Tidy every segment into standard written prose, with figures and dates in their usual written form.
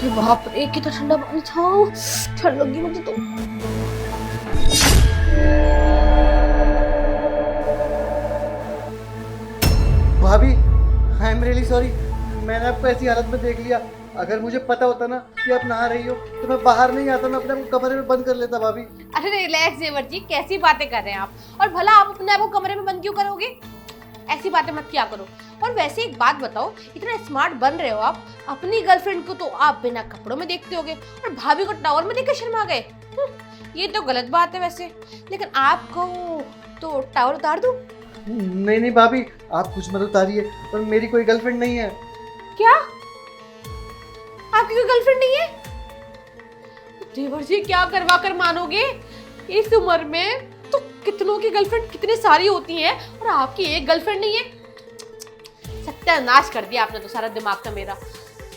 अरे बाप रे, कितना ठंडा पानी था। ठंड लगी मुझे तो। भाभी, आई एम रियली सॉरी। मैंने आपको ऐसी हालत में देख लिया। अगर मुझे पता होता ना कि आप नहा रही हो तो मैं बाहर नहीं आता, मैं अपने आप को कमरे में बंद कर लेता। भाभी अरे रिलैक्स जेवर जी, कैसी बातें कर रहे हैं आप। और भला आप अपने आप को कमरे में बंद क्यों करोगे? ऐसी बातें मत किया करो। और वैसे एक बात बताओ, इतना स्मार्ट बन रहे हो आप, अपनी गर्लफ्रेंड को तो आप बिना कपड़ों में देखते होगे और भाभी को टॉवल में देखकर शर्मा गए। ये तो गलत बात है वैसे। लेकिन आपको तो टॉवल उतार दूं? नहीं नहीं भाभी, आप कुछ मत उतारिए, पर मेरी कोई गर्लफ्रेंड नहीं है। क्या? आपकी कोई गर्लफ्रेंड नहीं है? देवर जी, क्या करवा कर मानोगे? इस उम्र में तो कितनों की गर्लफ्रेंड कितनी सारी होती हैं और आपकी एक गर्लफ्रेंड नहीं है। सत्यानाश कर दिया आपने तो सारा दिमाग का मेरा।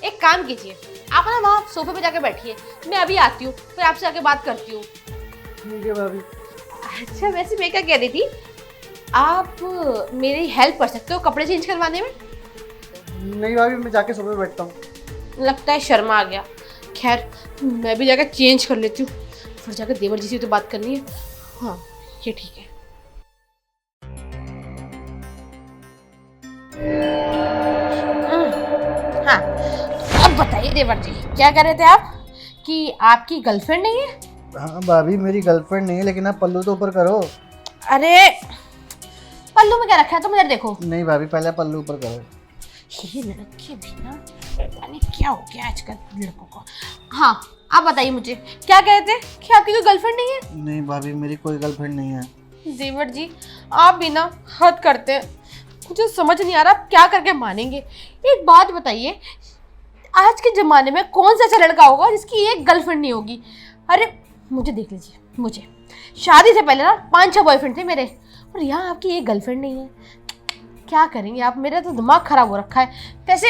एक काम कीजिए, आप ना वहाँ सोफे पे जाके बैठिए, मैं अभी आती हूँ, फिर आपसे आके बात करती हूँ। ठीक है भाभी। अच्छा वैसे मैं क्या कह रही थी, आप मेरी हेल्प कर सकते हो कपड़े चेंज करवाने में? नहीं भाभी, मैं जाके सोफे पे बैठता हूँ। लगता है शर्मा आ गया। खैर मैं भी जाकर चेंज कर लेती हूँ, फिर जाकर देवर जी से तो बात करनी है। हाँ ये ठीक है। हाँ अब बताइए देवर जी, क्या कह रहे थे आप कि आपकी गर्लफ्रेंड नहीं है? हाँ भाभी, मेरी गर्लफ्रेंड नहीं है, लेकिन आप पल्लू तो ऊपर करो। अरे पल्लू में क्या रखा है, तुम इधर देखो। नहीं भाभी, पहले पल्लू ऊपर करो। ये लड़के भी ना, पता नहीं क्या हो गया आजकल लड़कों को। हाँ आप बताइए मुझे, क्या कह रहे थे कि आपकी कोई गर्लफ्रेंड नहीं है? नहीं भाभी, मेरी कोई गर्लफ्रेंड नहीं है। देवर जी आप भी ना हद करते हैं, मुझे समझ नहीं आ रहा आप क्या करके मानेंगे। एक बात बताइए, आज के ज़माने में कौन सा ऐसा लड़का होगा जिसकी एक गर्लफ्रेंड नहीं होगी? अरे मुझे देख लीजिए, मुझे शादी से पहले ना 5-6 बॉयफ्रेंड थे मेरे, और यहाँ आपकी एक गर्लफ्रेंड नहीं है। क्या करेंगे आप? मेरा तो दिमाग खराब हो रखा है। वैसे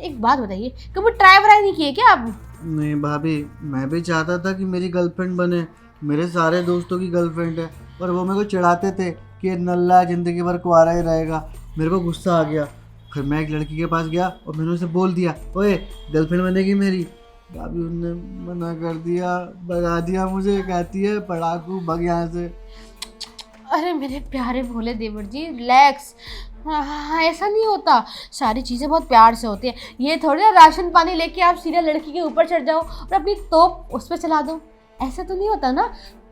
एक बात बताइए, कभी ट्राई व्राई नहीं किए क्या आप? नहीं भाभी, मैं भी चाहता था कि मेरी गर्लफ्रेंड बने। मेरे सारे दोस्तों की गर्लफ्रेंड है, पर वो मेरे को चिढ़ाते थे कि ये नल्ला ज़िंदगी भर कुंवारा ही रहेगा। मेरे को गुस्सा आ गया, फिर मैं एक लड़की के पास गया और मैंने उसे बोल दिया, ओए गर्लफ्रेंड बनेगी मेरी। भाभी उन्होंने मना कर दिया, भगा दिया मुझे। कहती है पढ़ाकू, भग यहाँ से। अरे मेरे प्यारे भोले देवर जी, रिलैक्स। हाँ ऐसा नहीं होता, सारी चीज़ें बहुत प्यार से होती है। ये थोड़ी ना राशन पानी लेके आप सीधे लड़की के ऊपर चढ़ जाओ और अपनी तोप उस पर चला दो। ऐसा तो नहीं होता ना,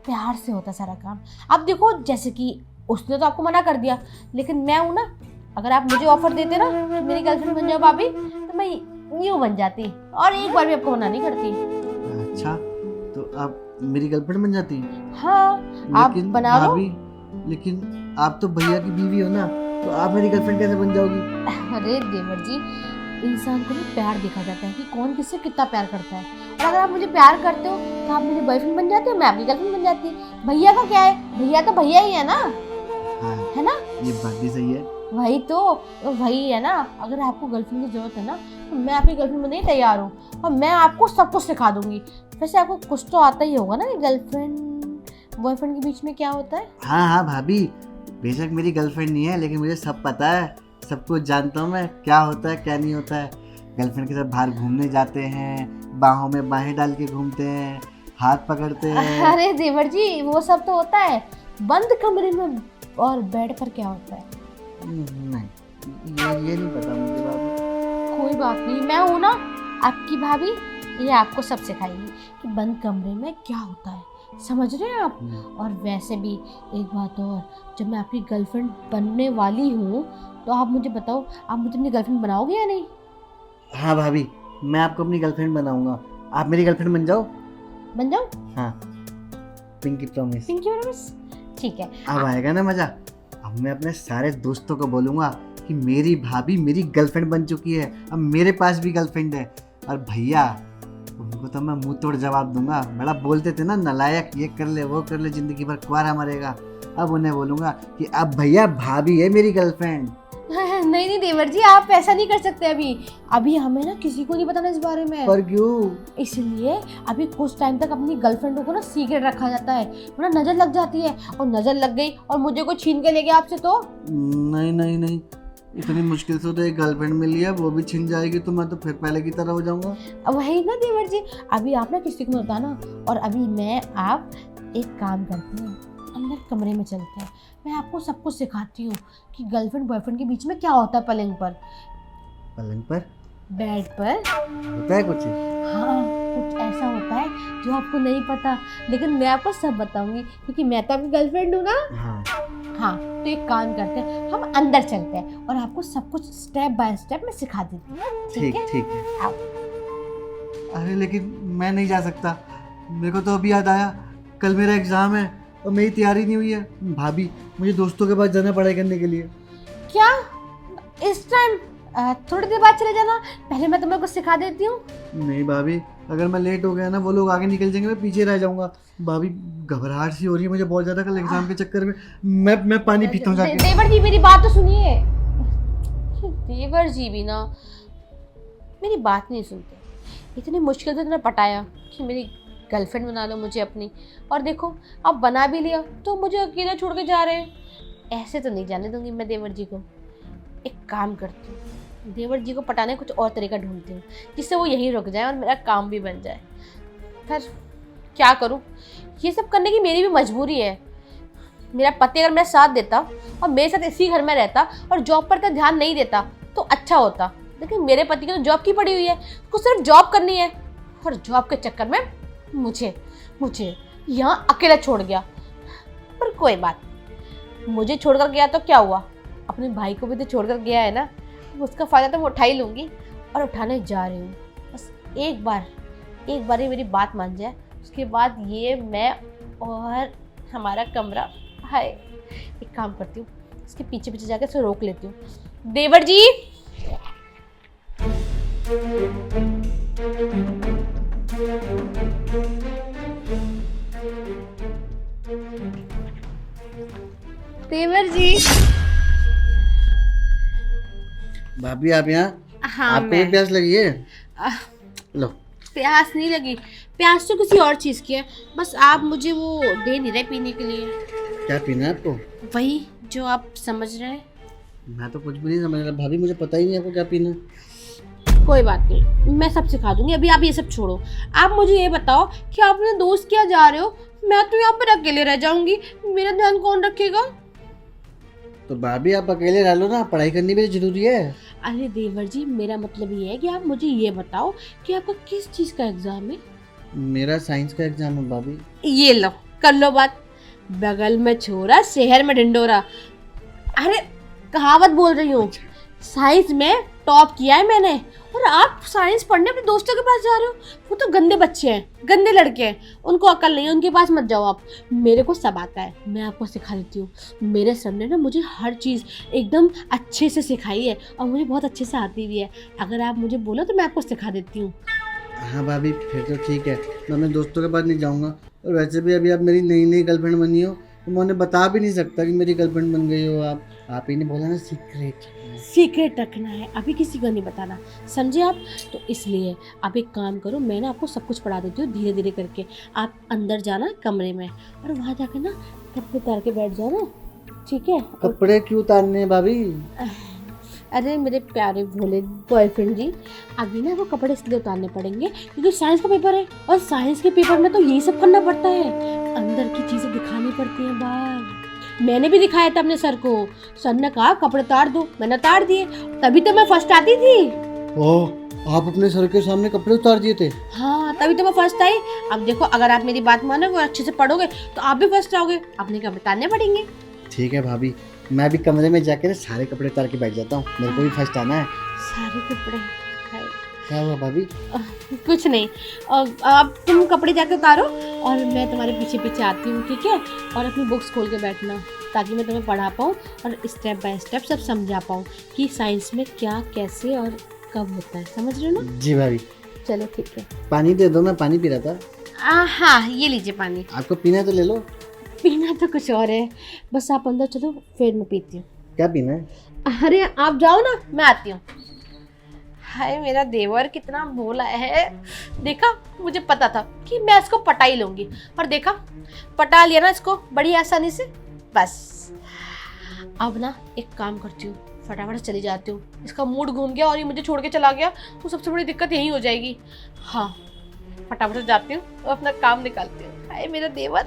प्यार से होता सारा काम। आप देखो, जैसे कि उसने तो आपको मना कर दिया, लेकिन मैं हूँ ना, अगर आप मुझे ऑफर देते ना कि मेरी गर्लफ्रेंड बन जाओ भाभी, तो मैं यूँ बन जाती और एक बार भी आपको मना नहीं करती। अच्छा, तो आप मेरी गर्लफ्रेंड बन जाती? हाँ आप लेकिन बना लो। भाभी, लेकिन आप तो भैया की बीवी हो ना, तो आप मेरी गर्लफ्रेंड कैसे बन जाओगी? अरे देवर जी, इंसान को भी प्यार देखा जाता है कि कौन किससे कितना प्यार करता है। और अगर आप मुझे प्यार करते हो तो आप मेरी बॉयफ्रेंड बन जाते हो, मैं आपकी गर्लफ्रेंड बन जाती। भैया का क्या है, भैया तो भैया ही है ना। हाँ, है ना? ये बात भी सही है। वही तो वही है ना। अगर आपको गर्लफ्रेंड की जरूरत है ना, तो मैं आपकी गर्लफ्रेंड बनने तैयार हूँ और मैं आपको सब कुछ सिखा दूंगी। वैसे आपको कुछ तो आता ही होगा ना कि गर्लफ्रेंड बॉयफ्रेंड के बीच में क्या होता है। हाँ हाँ भाभी, बेशक मेरी गर्लफ्रेंड नहीं है, लेकिन मुझे सब पता है, सब कुछ जानता हूँ मैं, क्या होता है क्या नहीं होता है। गर्लफ्रेंड के साथ बाहर घूमने जाते हैं, बाहों में बाहें डाल के घूमते हैं, हाथ पकड़ते हैं। अरे देवर जी वो सब तो होता है बंद कमरे में, और बेड पर क्या होता है? नहीं, ये नहीं पता मुझे भाभी। कोई बात नहीं, मैं हूँ ना आपकी भाभी, ये आपको सब सिखाएगी कि बंद कमरे में क्या होता है। समझ रहे हैं आप? और वैसे भी एक बात और, जब मैं आपकी गर्लफ्रेंड बनने वाली हूँ तो आप मुझे बताओ, आप मुझे अपनी गर्लफ्रेंड बनाओगे या नहीं? हाँ भाभी, मैं आपको अपनी गर्लफ्रेंड बनाऊंगा, आप मेरी गर्लफ्रेंड बन जाओ। बन जाओ? हाँ, पिंकी प्रॉमिस। पिंकी प्रॉमिस, ठीक है। अब आएगा ना मजा। अब मैं अपने सारे दोस्तों को बोलूँगा कि मेरी भाभी मेरी गर्लफ्रेंड बन चुकी है, अब मेरे पास भी गर्लफ्रेंड है। और भैया, उनको तो मैं मुंह तोड़ जवाब दूंगा। बड़ा बोलते थे ना नलायक, ये कर ले वो कर ले, जिंदगी भर कुंवारा मरेगा। अब उन्हें बोलूँगा कि अब भैया भाभी है मेरी गर्लफ्रेंड। नहीं नहीं देवर जी, आप ऐसा नहीं कर सकते। अभी हमें ना किसी को नहीं बताना इस बारे में। पर क्यों? इसलिए अभी कुछ टाइम तक अपनी गर्लफ्रेंडों को ना सीक्रेट रखा जाता है, वरना नजर लग जाती है, और नजर लग गई और मुझे कोई छीन के ले गया आपसे तो। नहीं नहीं नहीं, इतनी मुश्किल से तो एक गर्लफ्रेंड मिली है, वो भी छिन जाएगी तो मैं तो फिर पहले की तरह हो जाऊंगा। अब वही ना देवर जी, अभी आप ना किसी को मत बताना, और अभी मैं आप एक काम करते हैं, अंदर कमरे में चलते हैं, मैं आपको सब कुछ सिखाती हूँ कि गर्लफ्रेंड बॉयफ्रेंड के बीच में क्या होता है पलंग पर, पलंग पर बेड पर। होता है कुछ? हाँ, कुछ ऐसा होता है जो आपको नहीं पता, लेकिन मैं आपको सब बताऊंगी क्योंकि मैं तो आपकी गर्लफ्रेंड हूँ ना। हाँ हाँ, तो एक काम करते हैं, हम अंदर चलते हैं और आपको सब कुछ स्टेप बाय स्टेप मैं सिखा देती हूँ। ठीक है? ठीक है। आओ। अरे लेकिन मैं नहीं जा सकता, मेरे को तो अभी याद आया, कल मेरा एग्जाम है और मेरी तैयारी नहीं हुई है। भाभी मुझे दोस्तों के पास जाना पढ़ाई करने के लिए। क्या इस टाइम? थोड़ी देर बाद चले जाना, पहले मैं तुम्हें कुछ सिखा देती हूँ। नहीं भाभी, अगर मैं लेट हो गया ना, वो लोग आगे निकल जाएंगे, मैं पीछे रह जाऊंगा। भाभी घबराहट सी हो रही है मुझे बहुत ज़्यादा, कल एग्जाम के चक्कर में। मैं पानी पीता हूँ जाके। देवर जी मेरी बात तो सुनिए। देवर जी भी ना मेरी बात नहीं सुनते, इतनी मुश्किल से तुमने पटाया कि मेरी गर्लफ्रेंड बना लो मुझे अपनी, और देखो अब बना भी लिया तो मुझे अकेला छोड़ के जा रहे हैं। ऐसे तो नहीं जाने दूंगी मैं देवर जी को। एक काम करती हूँ, देवर जी को पटाने कुछ और तरीका ढूंढती हूँ जिससे वो यहीं रुक जाए और मेरा काम भी बन जाए। पर क्या करूँ, ये सब करने की मेरी भी मजबूरी है। मेरा पति अगर मेरा साथ देता और मेरे साथ इसी घर में रहता और जॉब पर तो ध्यान नहीं देता तो अच्छा होता, लेकिन मेरे पति की तो जॉब की पड़ी हुई है, उसको सिर्फ जॉब करनी है, और जॉब के चक्कर में मुझे यहाँ अकेला छोड़ गया। पर कोई बात, मुझे छोड़कर गया तो क्या हुआ, अपने भाई को भी तो छोड़कर गया है ना, उसका फ़ायदा तो मैं उठा ही लूँगी, और उठाने जा रही हूँ। बस एक बार ही मेरी बात मान जाए, उसके बाद ये मैं और हमारा कमरा। हाय, एक काम करती हूँ, इसके पीछे पीछे जाकर इसे रोक लेती हूँ। देवर जी, देवर जी। भाभी आप यहाँ? हाँ, आपको भी प्यास लगी है? लो। प्यास नहीं लगी, प्यास तो किसी और चीज़ की है, बस आप मुझे वो दे नहीं रहे पीने के लिए। क्या पीना है आपको? वही जो आप समझ रहे हैं। मैं तो कुछ भी नहीं समझ रहा भाभी, मुझे पता ही नहीं आपको क्या पीना है। कोई बात नहीं, मैं सब सिखा दूंगी, अभी आप ये सब छोड़ो। आप मुझे ये बताओ कि आप अपने दोस्त क्या जा रहे हो, मैं तो यहाँ पर अकेले रह जाऊंगी, मेरा ध्यान कौन रखेगा? तो भाभी आप अकेले रह लो ना, पढ़ाई करनी भी जरूरी है। अरे देवर जी, मेरा मतलब ये है कि आप मुझे ये बताओ कि आपका किस चीज़ का एग्जाम है? मेरा साइंस का एग्जाम है भाभी। ये लो, कर लो बात। बगल में छोरा, शहर में ढिंडोरा। अरे कहावत बोल रही हूँ, साइंस में टॉप किया है मैंने, और आप साइंस पढ़ने अपने दोस्तों के पास जा रहे हो। वो तो गंदे बच्चे हैं, गंदे लड़के हैं, उनको अकल नहीं है, उनके पास मत जाओ आप। मेरे को सब आता है, मैं आपको सिखा देती हूँ। मेरे सर ने ना मुझे हर चीज़ एकदम अच्छे से सिखाई है, और मुझे बहुत अच्छे से आती भी है। अगर आप मुझे बोलो तो मैं आपको सिखा देती हूँ। हाँ भाभी, फिर तो ठीक है, मैं अपने दोस्तों के पास नहीं जाऊँगा। और वैसे भी अभी आप मेरी नई गर्लफ्रेंड बनी हो, तो मैं उन्हें बता भी नहीं सकता कि मेरी गर्लफ्रेंड बन गई हो आप ही ने बोला ना सीक्रेट रखना है, अभी किसी को नहीं बताना, समझे आप? तो इसलिए आप एक काम करो, मैं ना आपको सब कुछ पढ़ा देती हूँ धीरे धीरे करके। आप अंदर जाना कमरे में, और वहाँ जाकर ना कपड़े उतार के बैठ जाना, ठीक है? कपड़े क्यों उतारने हैं भाभी? अरे मेरे प्यारे भोले बॉयफ्रेंड जी, अभी ना वो कपड़े इसलिए उतारने पड़ेंगे क्योंकि साइंस का पेपर है, और साइंस के पेपर में तो यही सब करना पड़ता है, अंदर की चीज़ें दिखानी पड़ती हैं बाहर। मैंने भी दिखाया था अपने सर को, सर ने कहा कपड़े उतार दो, मैंने उतार दिए, तभी तो मैं फर्स्ट आती थी। ओह, आप अपने सर के सामने कपड़े उतार दिए थे? हाँ, तभी तो मैं फर्स्ट आई। अब देखो, अगर आप मेरी बात मानोगे और अच्छे से पढ़ोगे तो आप भी फर्स्ट आओगे, अपने कपड़े उतारने पड़ेंगे। ठीक है भाभी, मैं भी कमरे में जाके ना सारे कपड़े उतार के बैठ जाता हूँ, मेरे को भी फर्स्ट आना है। सारे कपड़े? क्या हुआ भाभी? कुछ नहीं, अब तुम कपड़े जाके उतारो और मैं तुम्हारे पीछे पीछे आती हूँ, ठीक है? और अपनी बुक्स खोल के बैठना, ताकि मैं तुम्हें पढ़ा पाऊँ और स्टेप बाय स्टेप सब समझा पाऊँ कि साइंस में क्या कैसे और कब होता है, समझ रहे हो ना? जी भाभी। चलो ठीक है। पानी दे दो, मैं पानी पी रहा था। हाँ, ये लीजिए पानी। आपको पीना तो ले लो। पीना तो कुछ और है, बस आप अंदर चलो, फिर मैं पीती हूँ। क्या पीना है? अरे आप जाओ ना, मैं आती हूँ। हाय, मेरा देवर कितना भोला है, देखा, मुझे पता था कि मैं इसको पटा ही लूंगी, और देखा, पटा लिया ना इसको बड़ी आसानी से। बस अब ना एक काम करती हूँ, फटाफट से चली जाती हूँ। इसका मूड घूम गया और ये मुझे छोड़ के चला गया तो सबसे बड़ी दिक्कत यही हो जाएगी। हाँ, फटाफट से जाती हूँ और अपना काम निकालती हूँ। हाय मेरा देवर।